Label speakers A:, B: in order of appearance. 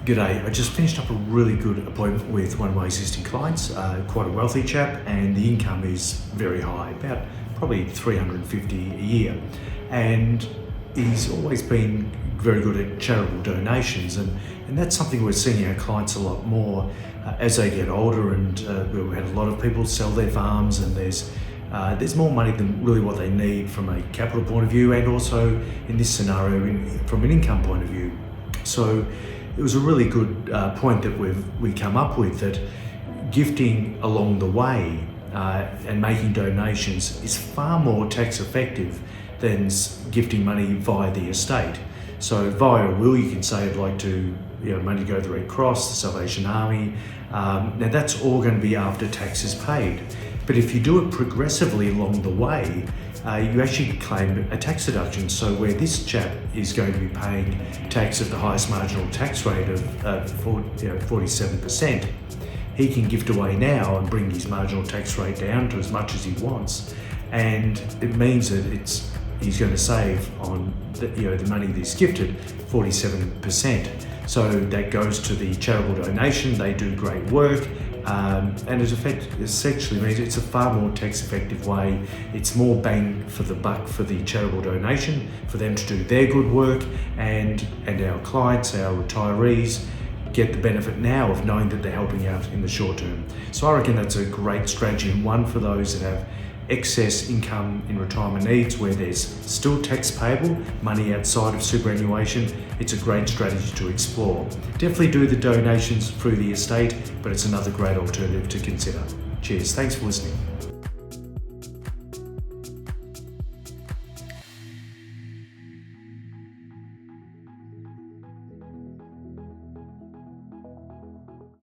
A: G'day, I just finished up a really good appointment with one of my existing clients, quite a wealthy chap, and the income is very high, about probably $350 a year. And he's always been very good at charitable donations, and that's something we're seeing our clients a lot more as they get older, and we've had a lot of people sell their farms, and there's more money than really what they need from a capital point of view, and also in this scenario from an income point of view. So it was a really good point that we come up with, that gifting along the way and making donations is far more tax effective than gifting money via the estate. So via a will, you can say I'd like to, money to go to the Red Cross, the Salvation Army. Now that's all going to be after tax is paid. But if you do it progressively along the way, you actually claim a tax deduction. So where this chap is going to be paying tax at the highest marginal tax rate of 47%, he can gift away now and bring his marginal tax rate down to as much as he wants. And it means that he's going to save on the money that he's gifted, 47%. So that goes to the charitable donation. They do great work. And it essentially means it's a far more tax effective way. It's more bang for the buck for the charitable donation, for them to do their good work, and our clients, our retirees, get the benefit now of knowing that they're helping out in the short term. So I reckon that's a great strategy, and one for those that have excess income in retirement needs where there's still tax payable, money outside of superannuation. It's a great strategy to explore. Definitely do the donations through the estate, but it's another great alternative to consider. Cheers, thanks for listening.